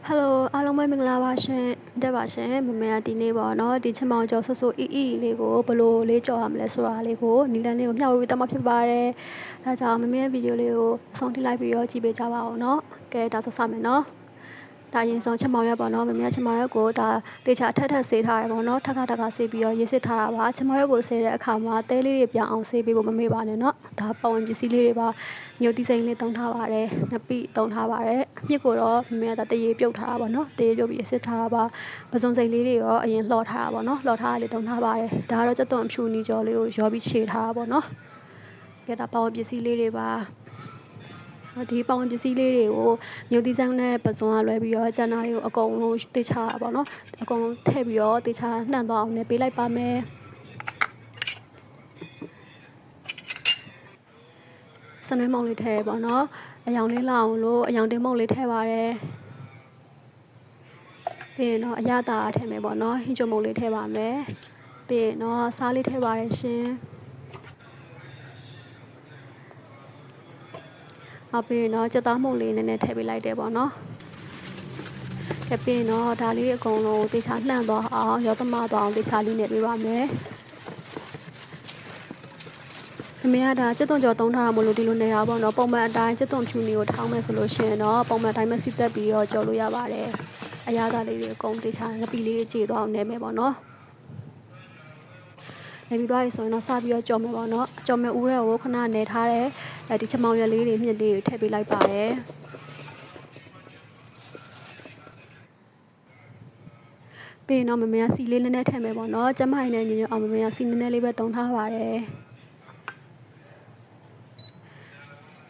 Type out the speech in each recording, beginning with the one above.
Hello အားလုံးပဲမင်္ဂလာပါရှင်တက်ပါရှင်မမေကဒီနေ့ပေါ့နော်ဒီချင်မောင်ကျော်ဆဆအီလေးကိုဘလို့လေးကြော်ရမလဲဆိုတာလေးကိုနီလန်လေးကိုမျှဝေပေးတတ်မှာဖြစ်ပါတယ်ဒါကြောင့်မမေရဲ့ဗီဒီယိုလေးကိုအဆုံးထိလိုက်ပြီးတော့ကြည့်ပေးကြပါဦးနော်ကဲဒါဆိုစမယ်နော်ဒါရင်ဆုံးချင်မောင်ရက်ပေါ့နော်မမေကချင်မောင်ရက်ကိုဒါတေချာထက်ဆေးထားရပေါ့နော်ထက်ဆေးပြီးတော့ရေးစစ်ထားတာပါချင်မောင်ရက်ကိုဆေးတဲ့အခါမှာတဲလေးတွေပြောင်းအောင်ဆေးပေးဖို့မမေ့ပါနဲ့နော်ဒါပဝင်ပစ္စည်းလေးတွေပါညိုတိစိမ့်လေးတုံးထားပါတယ်ငပိတုံးထားပါတယ်အမြစ်ကိုတော့မမေကတရေပြုတ်ထားတာပေါ့နော်တရေပြုတ်ပြီးစစ်ထားတာပါပစုံစိမ့်လေးတွေရောအရင်လှော်ထားတာပေါ့နော်လှော်ထားတာလေးတုံးထားပါတယ်ဒါကတော့စက်သွန်ဖြူနီကျော်လေးကိုရောပြီးခြေထားတာပေါ့နော်ကဲဒါပဝင်ပစ္စည်းလေးတွေပါဒီပဝင်ပစ္စည်းလေးတွေကိုညိုတိဆိုင်နဲ့ပစုံကလွဲပြီးတော့ကျန်တာတွေကိုအကုန်လုံးတေချာတာပေါ့နော်အကုန်လုံးထည့်ပြီးတော့တေချာနှံ့သွားအောင်လည်းပေးလိုက်ပါမယ်စနွေးမုံလေးထည့်ပေါ့နော်အယောင်လေးလောက်အောင်လို့အယောင်တင်မုံလေးထည့်ပါတယ်ပြီးရင်တော့အရသာထည့်မယ်ပေါ့နော်ဟင်းချုံမုံလေးထည့်ပါမယ်ပြီးရင်တော့စားလေးထည့်ပါတယ်ရှင်နောက်ပြီးရင်တော့ကြက်သားမုံလေးနည်းနည်းထည့်ပေးလိုက်တယ်ပေါ့နော်ကဲပြီးရင်တော့ဒါလေးအကုန်လုံးတေချာနှံ့သွားအောင်ရောသမသွားအောင်တေချာလေးနဲ့ပေးပါမယ်အမေကဒါစက်သွန်ကြော်သုံးထားတာမလို့ဒီလိုနေတာပေါ့နော်ပုံမှန်အတိုင်းစက်သွန်ဖြူနေကိုထောင်းမယ်ဆိုလို့ရှိရင်တော့ပုံမှန်တိုင်းမစီသက်ပြီးတော့ကြော်လို့ရပါတယ်အရသာလေးတွေအကုန်တေချာငပီလေးကြေသွားအောင်နေမယ်ပေါ့နော်နေပြီးသွားပြီဆိုရင်တော့စပြီးတော့ကြော်မယ်ပေါ့နော်ကြော်မယ်ဦးတွေကိုခဏနေထားတဲ့ဒီချမောင်ရွက်လေးတွေမြစ်လေးတွေထည့်ပေးလိုက်ပါတယ်ပြီးရင်တော့မမေကစီလေးနည်းနည်းထည့်မယ်ပေါ့နော်ကျမဟိုင်းနဲ့ညီညွတ်အောင်မမေကစီနည်းနည်းလေးပဲတုံထားပါတယ်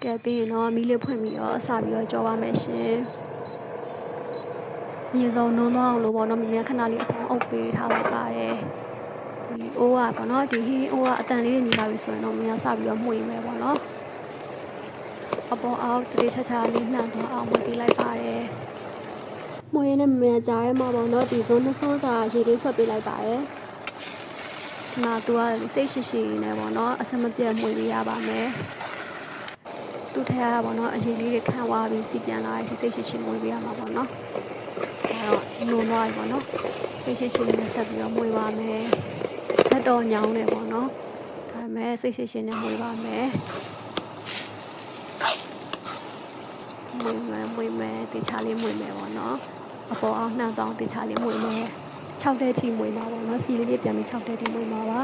ကဲပြီးရင်တော့မီးလေးဖွင့်ပြီးတော့စပြီးတော့ကြော်ပါမယ်ရှင်ရေစုံနုံသွားအောင်လို့ပေါ့နော်မမေကခဏလေးအပေါင်းအုပ်ပေးထားလိုက်ပါတယ်ဒီအိုးကပေါ့နော်ဒီဟင်းအိုးကအတန်လေးတွေမြည်လာပြီဆိုရင်တော့မမေကစပြီးတော့မှု့ရင်မယ်ပေါ့နော်အပေါ်အောက်တခြားလေးနှံသွားအောင်မှု့ပေးလိုက်ပါတယ်မှု့ရင်နဲ့မမေကကြားရဲမှာပေါ့နော်ဒီဇုံနှစ်ဆိုးစာရေလေးဆွတ်ပေးလိုက်ပါတယ်ဒီမှာသူကစိတ်ရှိရှိနေပေါ့နော်အစမပြတ်မှု့ပေးရပါမယ်သူ့ထည့်ရတာပေါ့နော်အရေးလေးတွေခန့်သွားပြီးစီပြန်လာတဲ့စိတ်ရှိရှိမွေးပေးရမှာပေါ့နော်အဲတော့နိုးသွားပြီပေါ့နော်စိတ်ရှိရှိနဲ့ဆက်ပြီးတော့မွေးပါမယ်လက်တော်ညောင်းနေပေါ့နော်ဒါပေမဲ့စိတ်ရှိရှိနဲ့မွေးပါမယ်မွေးမယ်တေချာလေးမွေးမယ်ပေါ့နော်အပေါ်အောင်နှံသွားတေချာလေးမွေးမယ်6တဲ့ထိမွေးမှာပေါ့နော်စီလေးပြန်ပြီး6တဲ့ထိမွေးမှာပါ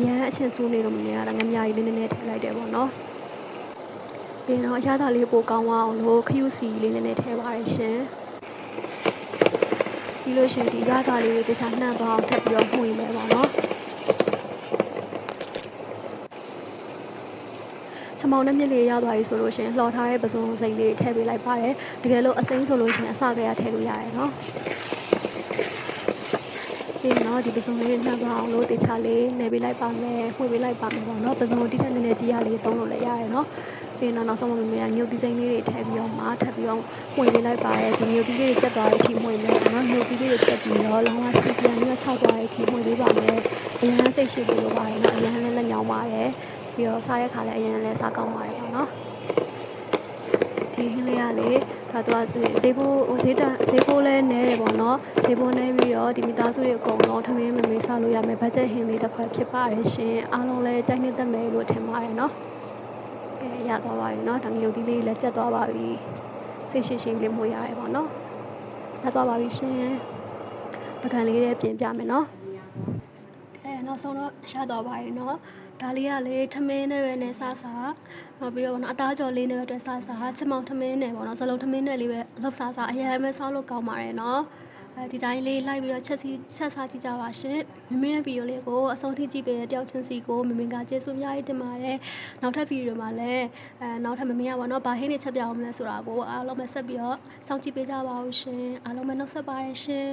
ရန်အချင်းဆိုးနေတော့မနေရတာငမြကြီးလေးနည်းနည်းထည့်လိုက်တယ်ပေါ့နော်ပြီးတော့အရသာလေးပိုကောင်းအောင်လို့ခရုစီလေးနည်းနည်းထည့်ပါရရှင်ပြီးလို့ရှိရင်ဒီရသာလေးတွေတခြားနှံ့သွားအောင်ထပ်ပြီးတော့မှု့ရင်လည်းပေါ့နော်ချမောင်နဲ့မြစ်လေးရသွားပြီဆိုလို့ရှိရင်လှော်ထားတဲ့ပစုံစိမ့်လေးထည့်ပေးလိုက်ပါတယ်တကယ်လို့အစိမ်းဆိုလို့ရှိရင်အစကရထည့်လို့ရတယ်နော်ပြီးတော့ဒီပစုံလေးနှံ့သွားအောင်လို့တခြားလေးနေပေးလိုက်ပါမယ်မှု့ပေးလိုက်ပါမယ်ပေါ့နော်ပစုံတိထက်နည်းနည်းကြီးရလေးသုံးလို့လည်းရတယ်နော်ပြီးတော့နောက်ဆုံးမမေကညှုပ်သီးစိမ့်လေးတွေထည့်ပြီးတော့မှထပ်ပြီးတော့မှုန်ပေးလိုက်ပါတယ်ဒီညှုပ်သီးလေးတွေကျက်သွားတဲ့အထိမှုန်မယ်နော်ညှုပ်သီးလေးတွေကျက်ပြီးတော့လောင်းဝစီပြန်ပြီးတော့ခြောက်သွားတဲ့အထိမှုန်ပေးပါမယ်အရန်စိတ်ရှိပြီးလို့ပါတယ်နော်အရန်လည်းလက်ညောင်းပါတယ်ပြီးတော့စားတဲ့ခါလည်းအရန်လည်းစားကောင်းပါတယ်ပေါ့နော်ဒီဟင်းလေးကလေဒါတော့ဈေးဖိုးလည်းနည်းတယ်ပေါ့နော်ဈေးဖိုးနည်းပြီးတော့ဒီမိသားစုတွေအကုန်လုံးထမင်းမမေးစားလို့ရမယ်ဘတ်ဂျက်ဟင်းလေးတစ်ခွက်ဖြစ်ပါတယ်ရှင်အားလုံးလည်းကြိုက်နေတတ်မယ်လို့ထင်ပါတယ်နော်ရသွားပါပြီเนาะဒါမျိုးဒီလေးလည်းကျက်သွားပါပြီစိတ်ရှိရှိလေးမှုရရဲပေါ့เนาะရသွားပါပြီရှင်ပကံလေးတွေပြင်ပြမယ်เนาะနောက်ဆုံးတော့ရသွားပါပြီเนาะဒါလေးကလေထမင်းနဲ့ပဲနဲ့စားနောက်ပြီးတော့เนาะအသားကြော်လေးနဲ့ပဲတွေ့စားချမောင်ထမင်းနဲ့ပေါ့เนาะစလုံးထမင်းနဲ့လေးပဲလှုပ်စားအရင်ပဲစားလို့ကောင်းပါတယ်เนาะဒီတိုင်းလေးလိုက်ပြီးတော့ချက်စားကြည့်ကြပါရှင်မမရဲ့ဗီဒီယိုလေးကိုအဆုံးထိကြည့်ပေးတဲ့တယောက်ချင်းစီကိုမမကကျေးဇူးအများကြီးတင်ပါတယ်နောက်ထပ်ဗီဒီယိုမှာလည်းနောက်ထပ်မမကပေါ့နော်ဘာဟင်းတွေချက်ပြအောင်မလဲဆိုတာကိုအားလုံးပဲဆက်ပြီးတော့စောင့်ကြည့်ပေးကြပါဦးရှင်အားလုံးပဲနှုတ်ဆက်ပါတယ်ရှင်